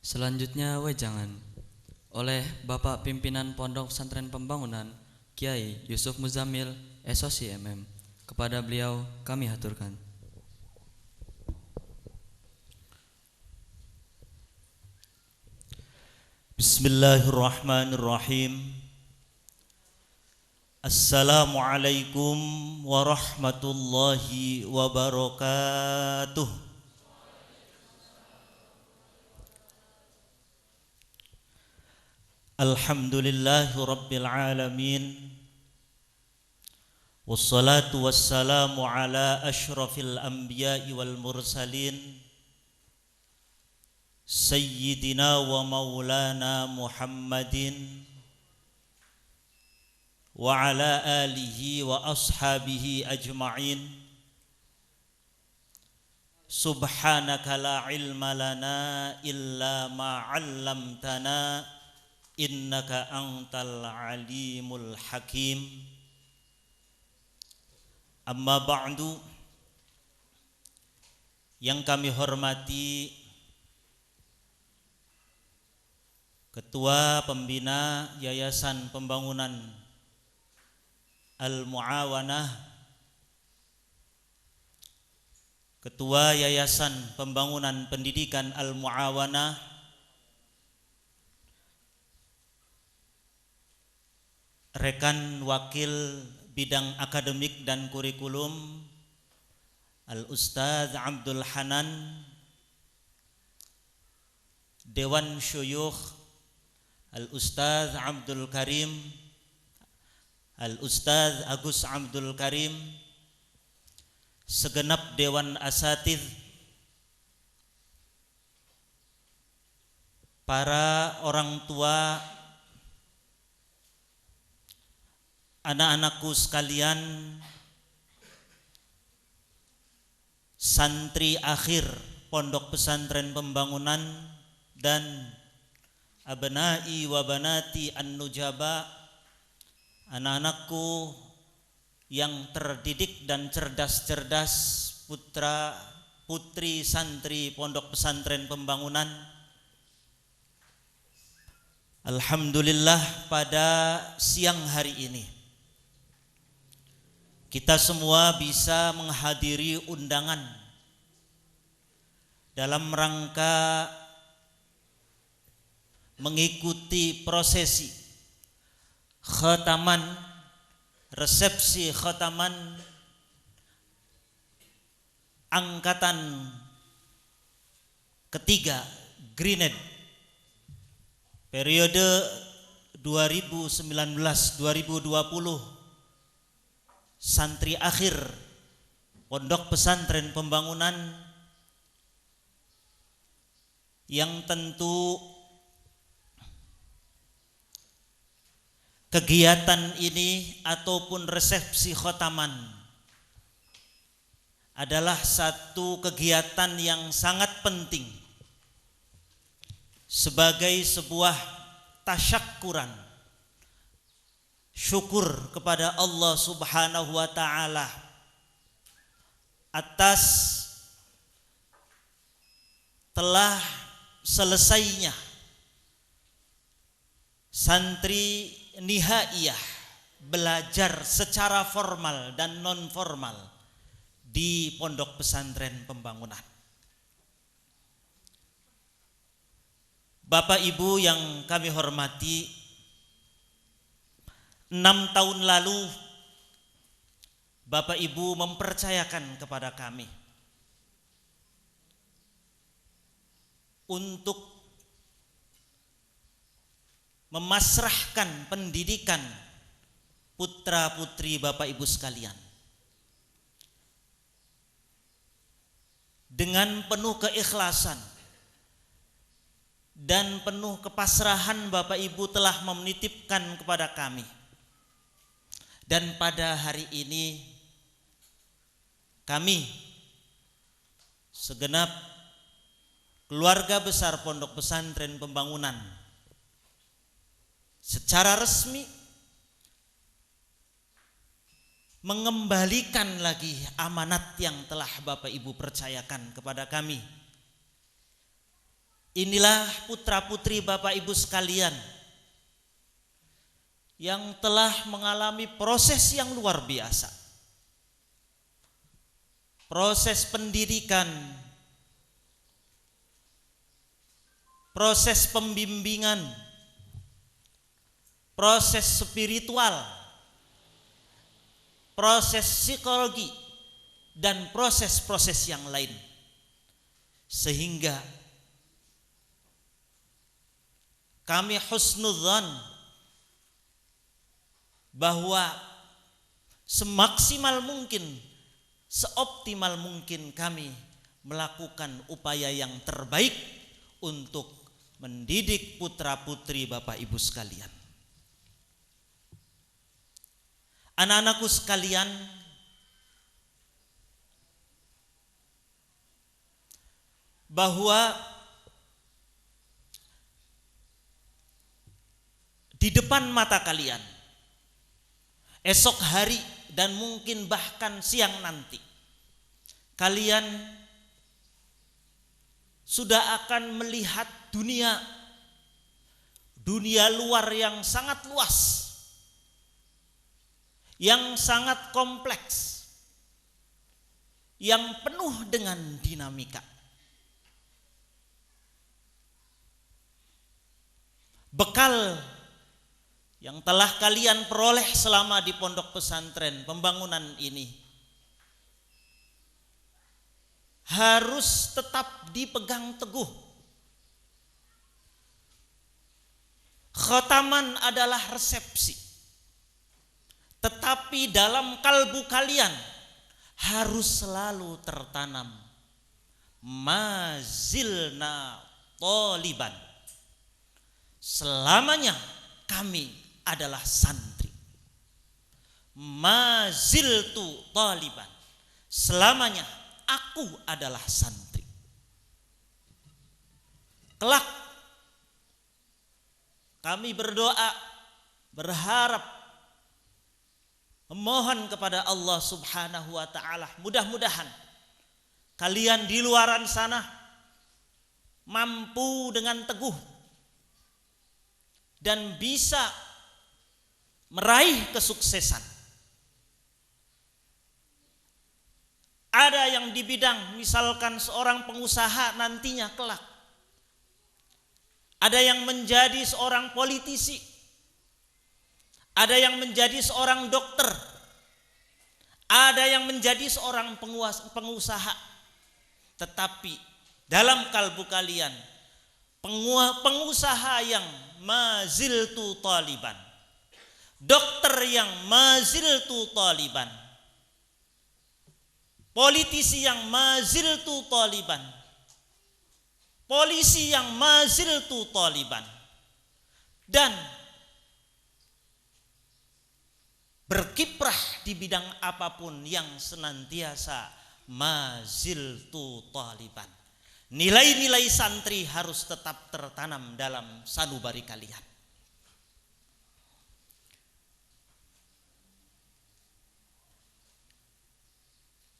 Selanjutnya wejangan oleh Bapak Pimpinan Pondok Pesantren Pembangunan Kiai Yusuf Muzamil SOC MM. Kepada beliau kami haturkan. Bismillahirrahmanirrahim. Assalamualaikum warahmatullahi wabarakatuh. Alhamdulillahi rabbil alamin. Wassalatu wassalamu ala ashrafil anbiya'i wal mursalin, Sayyidina wa maulana Muhammadin wa ala alihi wa ashabihi ajma'in. Subhanaka la ilma lana illa ma 'allamtana innaka antal alimul hakim. Amma ba'du. Yang kami hormati Ketua Pembina Yayasan Pembangunan Al-Mu'awanah, Ketua Yayasan Pembangunan Pendidikan Al-Mu'awanah, rekan wakil bidang akademik dan kurikulum Al-Ustadz Abdul Hanan, Dewan Syuyukh Al-Ustadz Abdul Karim, Al-Ustadz Agus Abdul Karim, segenap Dewan Asatidz, para orang tua, anak-anakku sekalian, santri akhir Pondok Pesantren Pembangunan, dan abna'i wa banati an-nujaba, anak-anakku yang terdidik dan cerdas-cerdas, putra putri santri Pondok Pesantren Pembangunan. Alhamdulillah, pada siang hari ini kita semua bisa menghadiri undangan dalam rangka mengikuti prosesi khataman, resepsi khataman angkatan ketiga Grenade periode 2019-2020, santri akhir Pondok Pesantren Pembangunan, yang tentu kegiatan ini ataupun resepsi khotaman adalah satu kegiatan yang sangat penting sebagai sebuah tasyakkuran, syukur kepada Allah Subhanahu wa ta'ala atas telah selesainya santri nihaiyah belajar secara formal dan non formal di Pondok Pesantren Pembangunan. Bapak Ibu yang kami hormati, 6 tahun lalu Bapak Ibu mempercayakan kepada kami untuk memasrahkan pendidikan putra-putri Bapak Ibu sekalian dengan penuh keikhlasan dan penuh kepasrahan. Bapak Ibu telah menitipkan kepada kami, dan pada hari ini kami segenap keluarga besar Pondok Pesantren Pembangunan secara resmi mengembalikan lagi amanat yang telah Bapak Ibu percayakan kepada kami inilah putra-putri Bapak Ibu sekalian yang telah mengalami proses yang luar biasa. Proses pendidikan, proses pembimbingan, proses spiritual, proses psikologi, dan proses-proses yang lain. Sehingga kami husnudzan bahwa semaksimal mungkin, seoptimal mungkin kami melakukan upaya yang terbaik untuk mendidik putra-putri Bapak Ibu sekalian. Anak-anakku sekalian, bahwa di depan mata kalian esok hari dan mungkin bahkan siang nanti, kalian sudah akan melihat dunia luar yang sangat luas, yang sangat kompleks, yang penuh dengan dinamika. Bekal yang telah kalian peroleh selama di pondok pesantren pembangunan ini harus tetap dipegang teguh. Khotaman adalah resepsi, tetapi dalam kalbu kalian harus selalu tertanam mazilna tholiban, selamanya kami adalah santri. Maziltu tholiban, selamanya aku adalah santri. Kelak kami berdoa, berharap, memohon kepada Allah Subhanahu wa ta'ala, mudah-mudahan kalian di luaran sana mampu dengan teguh dan bisa meraih kesuksesan. Ada yang di bidang misalkan seorang pengusaha nantinya kelak, ada yang menjadi seorang politisi, ada yang menjadi seorang dokter, ada yang menjadi seorang pengusaha. Tetapi dalam kalbu kalian, pengusaha yang maziltu tholiban, dokter yang maziltu tholiban, politisi yang maziltu tholiban, polisi yang maziltu tholiban, dan berkiprah di bidang apapun yang senantiasa maziltu tholiban. Nilai-nilai santri harus tetap tertanam dalam sanubari kalian.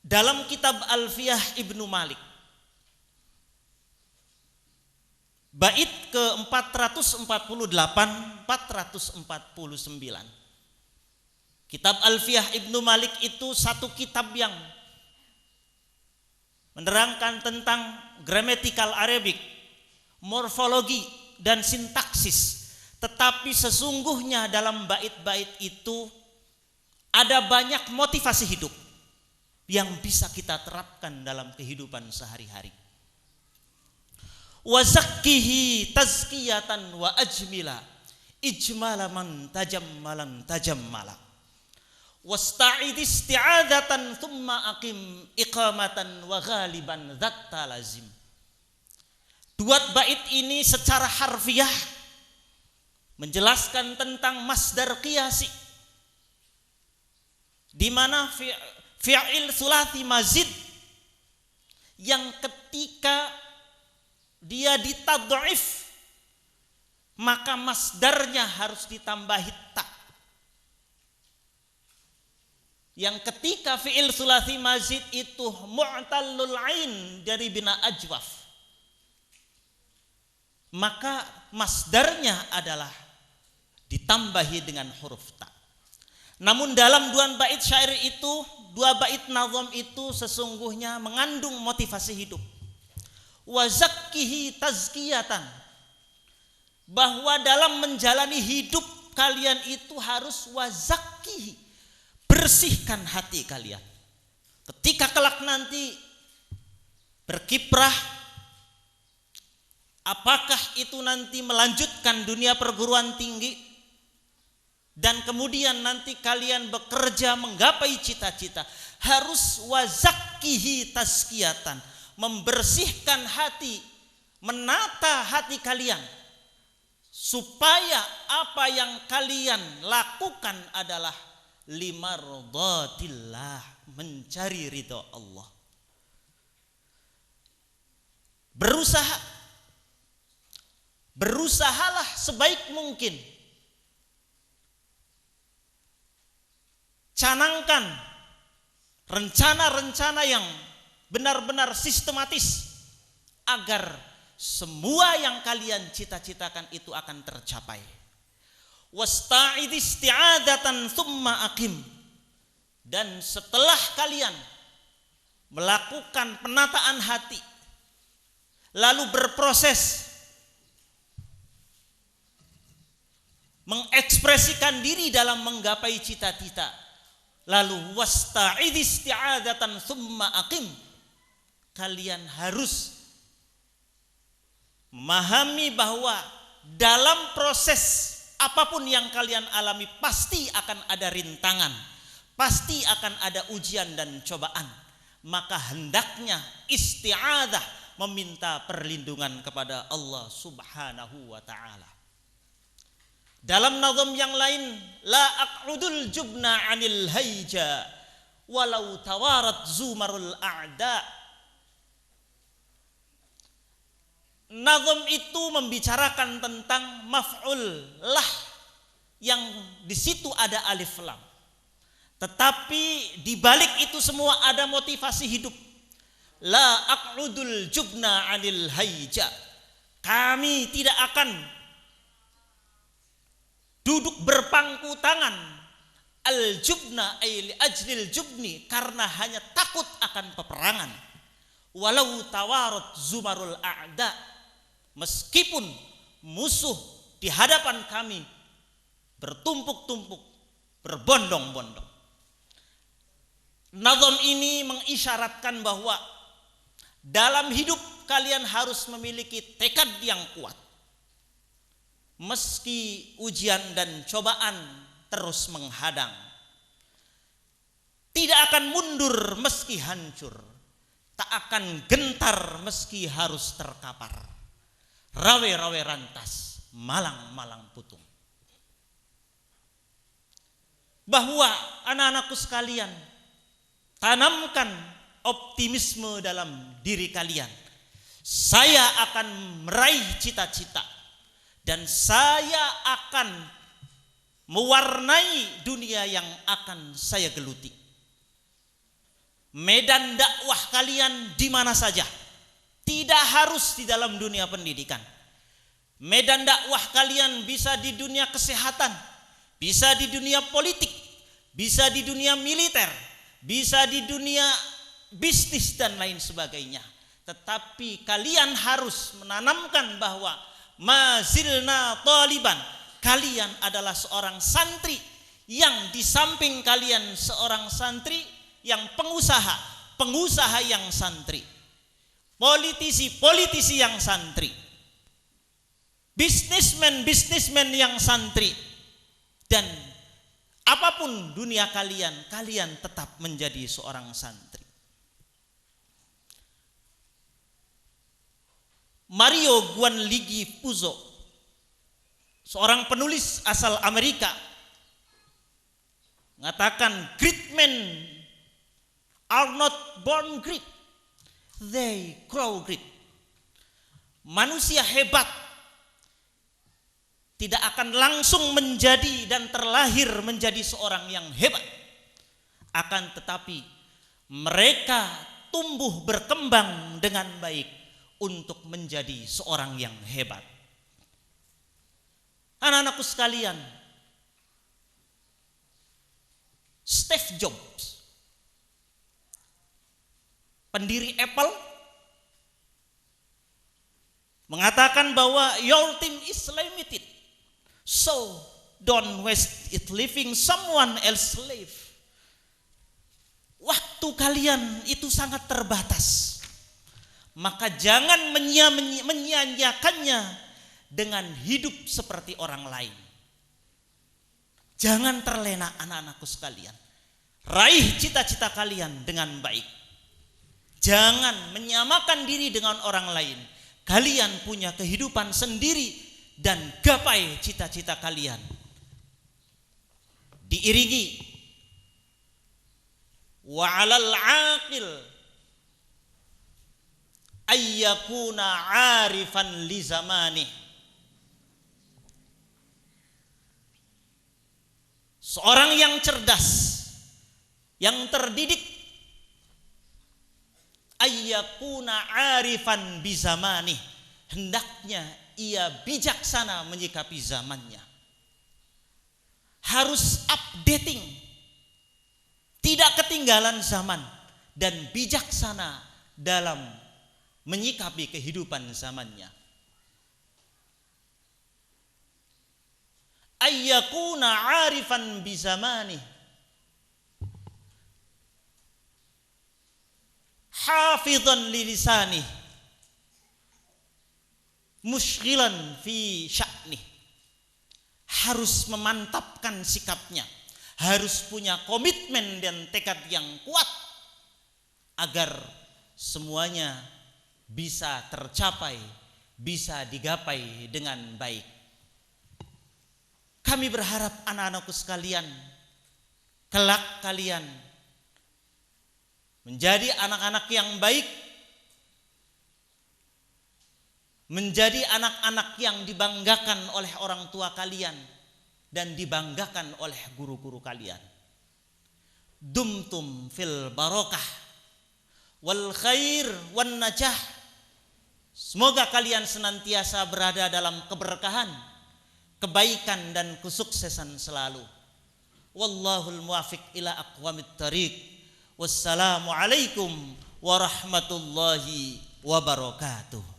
Dalam kitab Alfiyah Ibnu Malik, bait ke-448 449. Kitab Alfiyah Ibnu Malik itu satu kitab yang menerangkan tentang gramatikal Arabik, morfologi dan sintaksis. Tetapi sesungguhnya dalam bait-bait itu ada banyak motivasi hidup yang bisa kita terapkan dalam kehidupan sehari-hari. Wa zakkihi tazkiyatan wa ajmila ijmala man tajammalan tajammala. Wasta'id isti'adzatan thumma aqim iqamatan wa ghaliban dzatta lazim. Dua bait ini secara harfiah menjelaskan tentang masdar qiyasi, di mana fi'il sulasi mazid yang ketika dia ditad'if maka masdarnya harus ditambahi ta. Yang ketika fi'il sulasi mazid itu mu'tallul ain dari bina ajwaf, maka masdarnya adalah ditambahi dengan huruf ta. Namun dalam dua bait syair itu, dua bait nazam itu sesungguhnya mengandung motivasi hidup. Wa zakkihi tazkiyatan, bahwa dalam menjalani hidup kalian itu harus wa zakkihi, bersihkan hati kalian. Ketika kelak nanti berkiprah, apakah itu nanti melanjutkan dunia perguruan tinggi dan kemudian nanti kalian bekerja menggapai cita-cita, harus wazakkihi tazkiyatan, membersihkan hati, menata hati kalian supaya apa yang kalian lakukan adalah limardhatillah, mencari ridha Allah. Berusahalah sebaik mungkin, canangkan rencana-rencana yang benar-benar sistematis agar semua yang kalian cita-citakan itu akan tercapai. Wasta'id isti'adatan tsumma aqim, dan setelah kalian melakukan penataan hati lalu berproses mengekspresikan diri dalam menggapai cita-cita, lalu wasta'id isti'adatan tsumma aqim, kalian harus memahami bahwa dalam proses apapun yang kalian alami pasti akan ada rintangan, pasti akan ada ujian dan cobaan. Maka hendaknya isti'adah, meminta perlindungan kepada Allah Subhanahu wa ta'ala. Dalam nazam yang lain, la aq'udul jubna 'anil hayja walau tawarat zumarul a'da. Nazam itu membicarakan tentang maf'ul lah, yang di situ ada alif lam. Tetapi di balik itu semua ada motivasi hidup. La aq'udul jubna 'anil hayja. Kami tidak akan duduk berpangku tangan, al-jubna ay li ajlil jubni, karena hanya takut akan peperangan. Walau tawarat zumarul a'da, meskipun musuh di hadapan kami bertumpuk-tumpuk, berbondong-bondong. Nazam ini mengisyaratkan bahwa dalam hidup kalian harus memiliki tekad yang kuat. Meski ujian dan cobaan terus menghadang, tidak akan mundur meski hancur, tak akan gentar meski harus terkapar. Rawe-rawe rantas, malang-malang putung. Bahwa anak-anakku sekalian, tanamkan optimisme dalam diri kalian. Saya akan meraih cita-cita, dan saya akan mewarnai dunia yang akan saya geluti. Medan dakwah kalian di mana saja, tidak harus di dalam dunia pendidikan. Medan dakwah kalian bisa di dunia kesehatan, bisa di dunia politik, bisa di dunia militer, bisa di dunia bisnis dan lain sebagainya. Tetapi kalian harus menanamkan bahwa mazilna taliban, kalian adalah seorang santri, yang di samping kalian seorang santri yang pengusaha yang santri, politisi yang santri, bisnismen yang santri, dan apapun dunia kalian tetap menjadi seorang santri. Mario Guanligi Puzo, seorang penulis asal Amerika, mengatakan great men are not born great, they grow great. Manusia hebat tidak akan langsung menjadi dan terlahir menjadi seorang yang hebat, akan tetapi mereka tumbuh berkembang dengan baik untuk menjadi seorang yang hebat. Anak-anakku sekalian, Steve Jobs, pendiri Apple, mengatakan bahwa your team is limited, so don't waste it living someone else's life. Waktu kalian itu sangat terbatas, maka jangan menyia-nyiakannya dengan hidup seperti orang lain. Jangan terlena anak-anakku sekalian. Raih cita-cita kalian dengan baik. Jangan menyamakan diri dengan orang lain. Kalian punya kehidupan sendiri dan gapai cita-cita kalian. Diiringi wa 'alal 'aqil ayyakuna 'arifan li zamanih. Seorang yang cerdas, yang terdidik, ayyakuna 'arifan bi zamanih, hendaknya ia bijaksana menyikapi zamannya. Harus updating, tidak ketinggalan zaman, dan bijaksana dalam menyikapi kehidupan zamannya. Ayyakuna 'arifan bi zamanih, hafizan li lisanih, mushghilan fi sya'nih. Harus memantapkan sikapnya, harus punya komitmen dan tekad yang kuat agar semuanya bisa tercapai, bisa digapai dengan baik. Kami berharap anak-anakku sekalian, kelak kalian menjadi anak-anak yang baik, menjadi anak-anak yang dibanggakan oleh orang tua kalian dan dibanggakan oleh guru-guru kalian. Dumtum fil barokah wal khair wan najah. Semoga kalian senantiasa berada dalam keberkahan, kebaikan dan kesuksesan selalu. Wallahul muwaffiq ila aqwamit thariq. Wassalamualaikum warahmatullahi wabarakatuh.